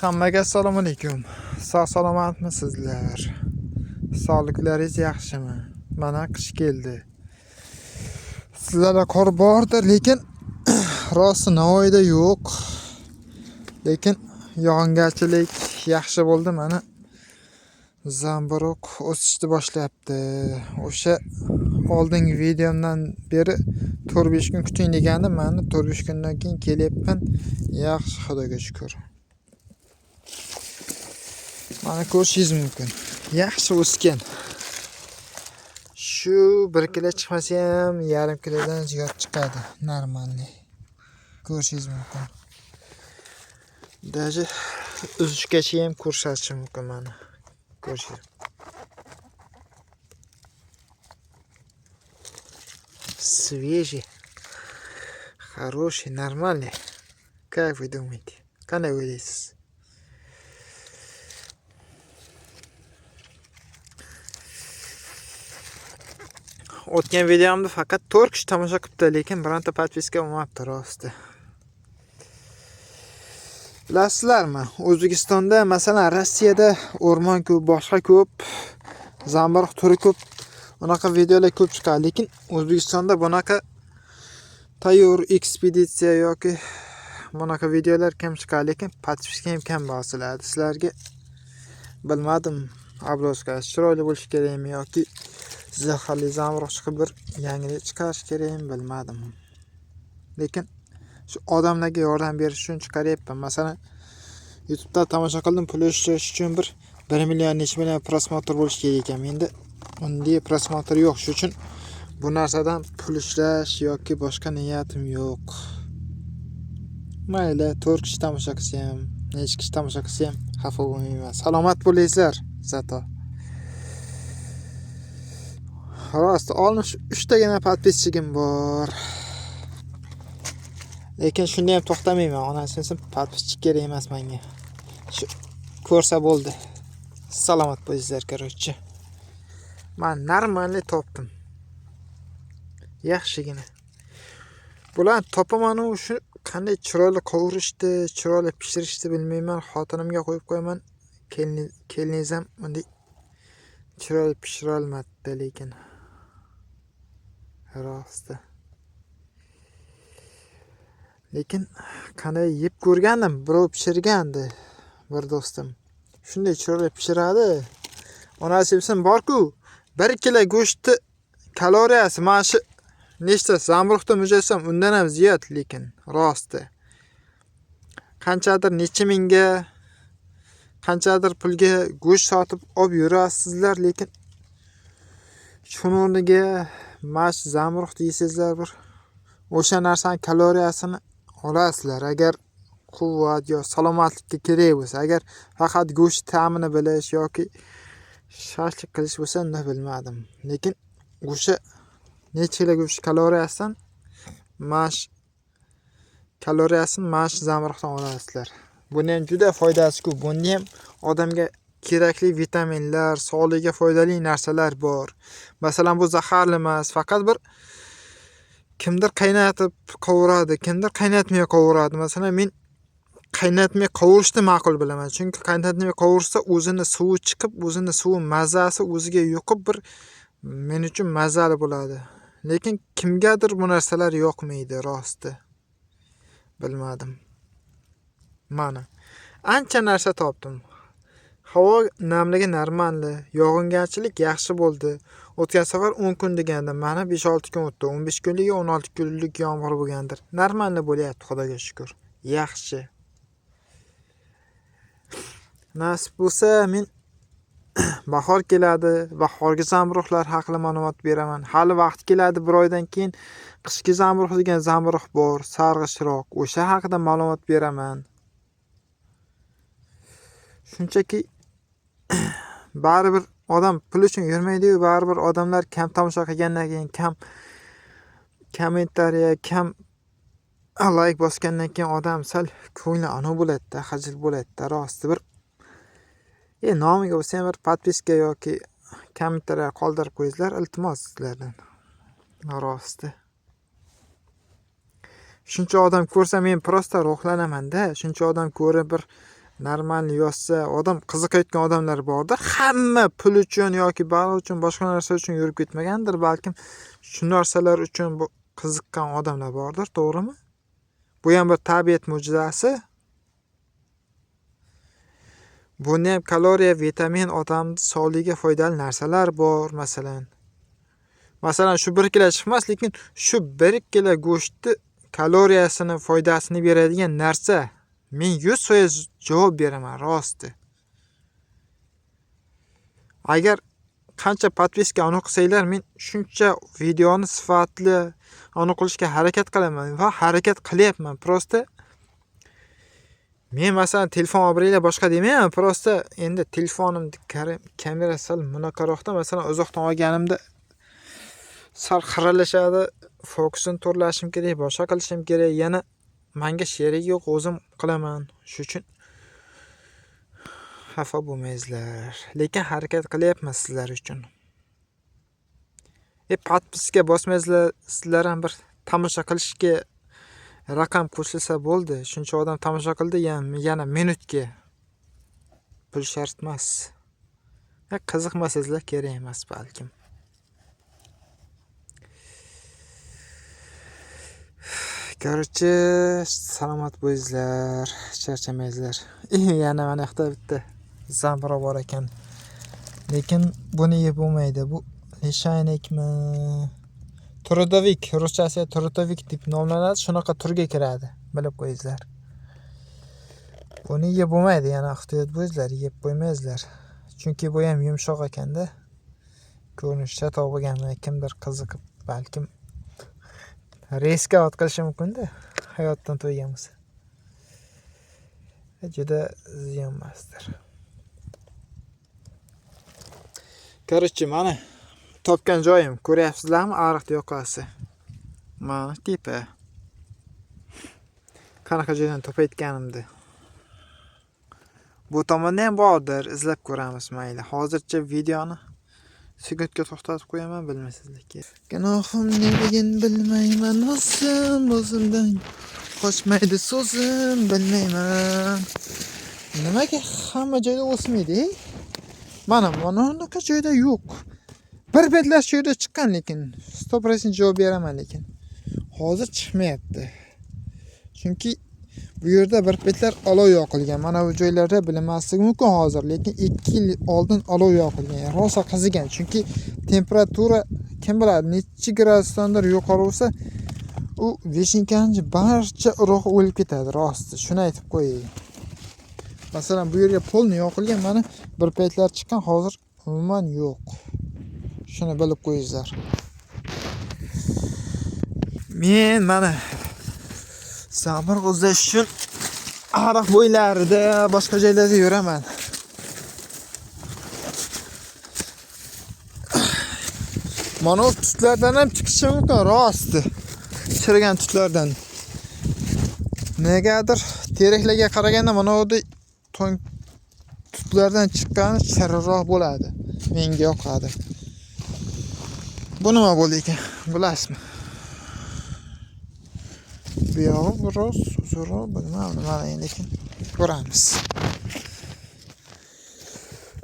Hammaga assalomu alaykum. Sog' salomatmisizlar? Sog'liklaringiz yaxshimi? Mana qish keldi. Sizlarda qor bordir, lekin rosti Navoiyda yo'q. Lekin yog'ingarchilik yaxshi bo'ldi. Mana zamburug' o'sishni boshlayapti. O'sha oldingi videomdan beri 4-5 kun kuting degandim. Mana 4-5 kundan keyin kelyapman. Yaxshi, Xudoga shukr. Mana ko'rishingiz mumkin. Yaxshi o'sgan. Shu 1 kilo chiqmasa ham yarim kilodan ziyod chiqadi. Normalniy. Ko'rishingiz mumkin. Даже uzishgacha ham ko'rsatishim mumkin mana. Ko'rishingiz. Свежий. Хороший, нормальный. Как вы думаете? Qanday o'ylaysiz? O'tgan videomda faqat 4 kishi tomosha qilibdi, lekin bironta podpiska olmabdi rosti. Bilasizlarmi? O'zbekistonda, masalan, Rossiyada o'rmon ko'p, boshqa ko'p, zamburug' turi ko'p, unaqa videolar ko'p chiqadi, lekin O'zbekistonda bunaqa tayyor ekspeditsiya yoki bunaqa videolar kam chiqadi, lekin podpiska ham kam bosiladi. Sizlarga bilmadim, obro'ska chiroyli bo'lishi kerakmi yoki zaharli zamburug' chiqib bir yangilik chiqarish kerakmi bilmadim. Lekin shu odamlarga yordam berish uchun chiqaryapman. Masalan, YouTube'da tomosha qildim, pul ishlash uchun 1 million necha million prosmotr bo'lish kerak ekan. Menda unday prosmotr yo'q. Shuning uchun bu narsadan pul ishlash yoki boshqa niyatim yo'q. Mayli, 4 kishi tomosha qilsa ham, necha kishi tomosha qilsa ham xafa bo'lmayman. Salomat bo'linglar, zato. Rost, 63 tagina podpischigim bor. Lekin shunda ham to'xtamayman. Onasining podpischik kerak emas menga. Shu ko'rsa bo'ldi. Salomat bo'linglar, короче. Men normalniy topdim. Yaxshigina. Bular topaman u shu qanday chiroyli qovurishdi, chiroyli pishirishdi bilmayman. Xotinimga qo'yib qo'yaman. Keliniz ham bunday chiroyli pishira olmadi, lekin rosti. Lekin qanday yeb ko'rgandim, birov pishirgandi, bir do'stim. Shunday chiroyli pishiradi. Onasi bor-ku, 1 kilo go'shtni kaloriyasi mana shu nechta zamburug'da mujassam undan ham ziyod, lekin rosti. Qanchadir necha mingga, qanchadir pulga go'sht sotib olib yurasizlar, lekin shuni o'rniga mana shu zamburug' deysizlar, bir o'sha narsaning kaloriyasini olasizlar. Agar quvvat yo salomatlikka kerak bo'lsa, agar faqat go'sht ta'mini bilish yoki shashlik qilish bo'lsa, unda bilmadim. Lekin o'sha necha kilo go'sht kaloriyasidan mash kaloriyasini mash zamburug'dan olasizlar. Buni ham juda foydasi ko'p. Bunda ham odamga kerakli vitaminlar, sog'ligiga foydali narsalar bor. Masalan, bu zaharli emas, faqat bir kimdir qaynatib qovuradi, kimdir qaynatmay qovuradi. Masalan, men qaynatmay qovurishni ma'qul bilaman. Chunki qaynatmay qovursa o'zini suvi chiqib, o'zini suvi mazasi o'ziga yo'qib bir men uchun mazali bo'ladi. Lekin kimgadir bu narsalar yoqmaydi, rosti. Bilmadim. Mana ancha narsa topdim. Havo namligi normalni, yog'ingarchilik yaxshi bo'ldi. O'tgan safar 10 kun degandim, mana 5-6 kun o'tdi. 15 kunlik, 16 kunlik yomg'ir bo'lgandir. Normalni bo'lyapti, Xudoga shukr. Yaxshi. Nasib bo'lsa, men bahor keladi, bahorgi zamburug'lar haqida ma'lumot beraman. Hali vaqt keladi, 1 oydan keyin qishki zamburug' degan zamburug' bor, sarg'ishroq. O'sha haqida ma'lumot beraman. Shunchaki baribir odam pul uchun yurmaydi-yu, baribir odamlar kam tomosha qilgandan keyin, kam kommentariya, kam like bosgandan keyin odam sal ko'ngli anu bo'ladi-da, xajil bo'ladi-da, rosti. Bir nomiga bo'lsa ham bir podpiska yoki kommentariya qoldirib qo'yinglar, iltimos sizlardan. Rosti. Shuncha odam ko'rsa men prosta ruhlanaman-da. Shuncha odam ko'rib bir normal yozsa, odam qiziqayotgan odamlar bordir. Hamma pul uchun yoki baliq uchun, boshqa narsa uchun yurib ketmagandir, balkim shu narsalar uchun bu qiziqqan odamlar bordir, to'g'rimi? Bu ham bir tabiat mo'jizasi. Bunda ham kaloriya, vitamin, odamning sog'ligiga foydali narsalar bor, Masalan, shu 1 kilo chiqmas, lekin shu 1 kilo go'shtni kaloriyasini, foydasini beradigan narsa. Men 100% javob beraman, rosti. Agar qancha podpiska uni qilsanglar, men shuncha videoni sifatli uni qilishga harakat qilaman va harakat qilyapman. Prosta men masalan telefon olib beringlar boshqa demayman, prosta endi telefonimning kamerasi sal bunaqaroqda, masalan uzoqdan olganimda sal xiralashadi, fokusini to'rlashim kerak, boshqa qilishim kerak. Yana menga sherik yo'q, o'zim qilaman. Shuning uchun xafa bo'lmaysizlar. Lekin harakat qilyapman sizlar uchun. Podpiska bosmaysizlar, sizlar ham bir tomosha qilishga raqam qo'shilsa bo'ldi. Shuncha odam tomosha qildi, yana minutga pul shart emas. Qiziqmasizlar, kerak emas balkim. Короче, salomat bo'linglar, charchamaysizlar. Yana mana yoqda bitta zambiro bor ekan. Lekin buni yeb bo'lmaydi. Bu lishaynikmi? Trudovik, ruschasiga trudovik deb nomlanadi. Shunaqa turga kiradi, bilib qo'yinglar. Buni yeb bo'lmaydi, yana ehtiyot bo'linglar, yeb qo'ymaysizlar. Chunki bu ham yumshoq ekanda. Ko'rinishda topganman, kimdir qiziqib, balkim reska ot qilishi mumkin-da, hayotdan to'ygan bo'lsa. Juda ziyon emasdir. Короче, mana topgan joyim, ko'ryapsizlarmi? Ariq yoqasi. Mana tepa. Qanaqa joydan topayotganimni. Bu tomonda ham bordir, izlab ko'ramiz mayli. Hozircha videoni sekundga to'xtatib qo'yaman, bilmaysizlar. Gunohim neligin bilmayman, o'zimdan qochmaydi so'zim, bilmayman. Nimaga hamma joyda o'smaydi? Mana bunaqa joyda yo'q. Bir betlar shu yerda chiqqan, lekin 100% javob beraman, lekin hozir chiqmayapti. Chunki bu yerda bir betlar olov yoqilgan. Mana bu joylarda bilinmasligi mumkin hozir, lekin 2 yil oldin olov yoqilgan. Rosa qizigan. Chunki temperatura kim biladi, necha gradusdandir yuqori bo'lsa, u veshinkanchi barcha urug'i o'lib ketadi, rosti. Shuni aytib qo'yay. Masalan, bu yerga polni yoqilgan, mana bir paytlar chiqqan, hozir umuman yo'q. Shuni bilib qo'yinglar. Men mana sabr qo'zish uchun ariq bo'ylarida, boshqa joylarda yuraman. Mana bu tutlardan ham chiqishi mumkin, rosti. Chirigan tutlardan. Negadir teraklarga qaraganda mana bu tutlardan chiqqani chiriroq bo'ladi. Menga yoqadi. Bu nima bo'ldi ekan? Bilasizmi? Bu yog'i biroz uzunroq, bilmadim, mana lekin ko'ramiz.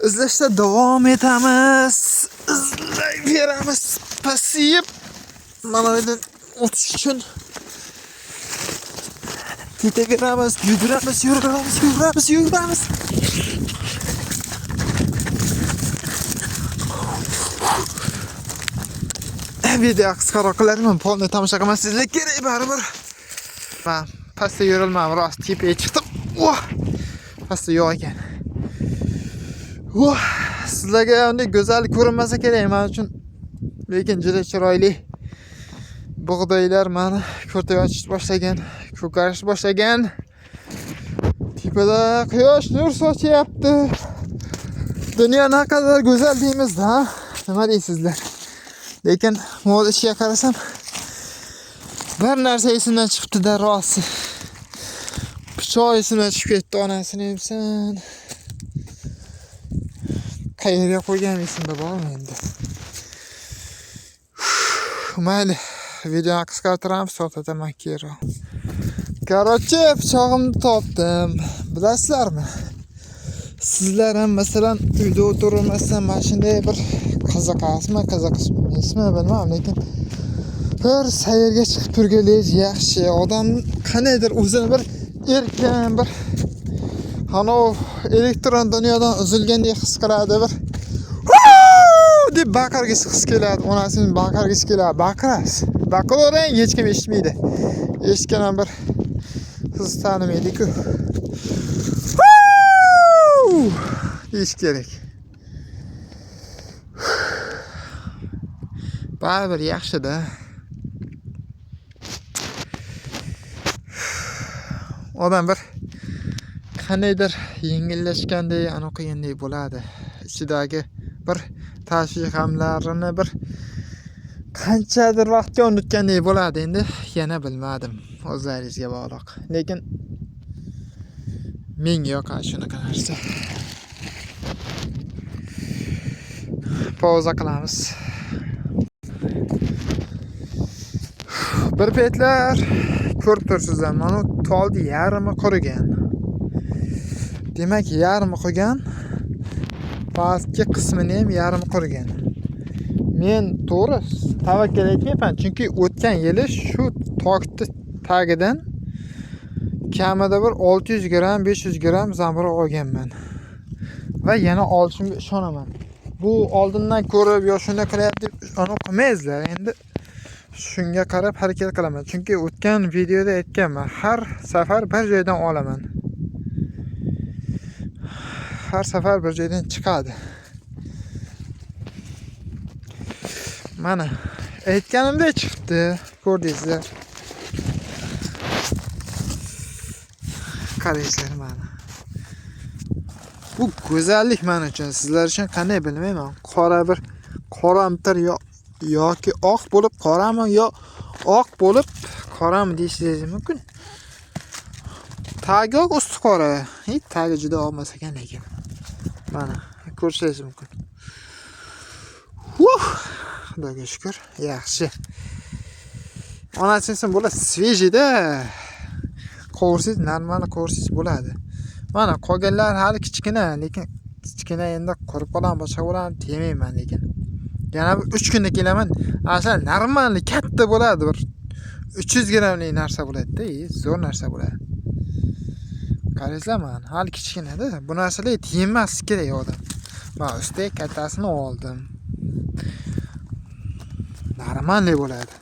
Izlashda davom etamiz. Izlayveramiz. Pasiyib mana bu yerdan o'tish uchun ketaveramiz, yuguramiz. Video qisqaroq qilaman, polni tomosha qilmasizlar kerak baribir. Men pastda yurilmam, rost tepaga chiqdim. Pastda yo'q ekan. Sizlarga unday go'zal ko'rinmasa kerak men uchun, lekin juda chiroyli bug'doylar mana ko'rtayotib boshlagan, ko'karish boshlagan. Tepada quyosh nur sochyapti. Dunyo naqadar go'zal deymiz-da, nima deysizlar? Lekin mod ishga qarasam bir narsa esimdan chiqibdi-da, rosti. Pichoq esimdan chiqib ketdi, onasini emsan. Qayerga qo'ygan esimda bormi endi? Mayli, videoni qisqartiramiz, to'xtataman keyinroq. Короче, pichog'imni topdim. Bilasizlarmi? Sizlar ham masalan uyda o'tirmasdan mana shunday bir qiziqasizmi, bilmadim, lekin bir sayrga chiqib turganlik yaxshi. Odam qanaydir o'zini bir erkin, bir elektron dunyodan uzilgandek his qiladi, bir deb baqirgisi keladi, onasini baqirgisi keladi, baqirasiz. Baqiravering, hech kim eshitmaydi. Eshitgan ham bir siz tanimaydi-ku. Deyish kerak. Baribir yaxshi-da. Odam bir qanaydir yengillashgandek, qilgandek bo'ladi. Ichidagi bir tashvish g'amlarini bir qanchadir vaqtga unutgandek bo'ladi. Endi yana bilmadim, o'zlaringizga bog'liq. Lekin menga yoqadi shunaqa narsa. Pauza qilamiz. Bir paytlar ko'rib turibsizlar, mana tolni yarmi qurigan. Demak, yarmi qurigan. Pastki qismini ham yarmi qurigan. Men to'g'ri tavakkal etmayman, chunki o'tgan yili shu tokni tagidan kamida bir 600 gram, 500 gram zamburug' olganman. Va yana olishimga ishonaman. Bu oldindan ko'rib yo shunday qilyapti deb qilmaysizlar. Endi shunga qarab harakat qilaman. Chunki o'tgan videoda aytganman, har safar bir joydan olaman. Har safar bir joydan chiqadi. Mana aytganimdek chiqdi, ko'rdingizlar. Qaranglar mana. Bu go'zallik men uchun, sizlar uchun qanday bilmayman. Qora bir qoramtir yoki oq bo'lib qorami yo oq bo'lib qorami deyishingiz mumkin. Tagi oq, usti qora. Tagi juda olmas ekan lekin. Mana ko'rishingiz mumkin. Xudoga shukr, yaxshi. Onasining bo'ladi, svejida. Qovursiz, normal qovursiz bo'ladi. Mana qolganlar hali kichkina, lekin kichkina endi qurib qolan boshqa bo'ladi demayman, lekin yana 3 kunda kelaman. Asal normal katta bo'ladi, bir 300 gramlik narsa bo'ladi-da, zo'r narsa bo'ladi. Qaranglar, mana hali kichkina-da. Bu narsalar tiyinmas kerak odam. Men ustiga kattasini oldim. Normalniy bo'ladi.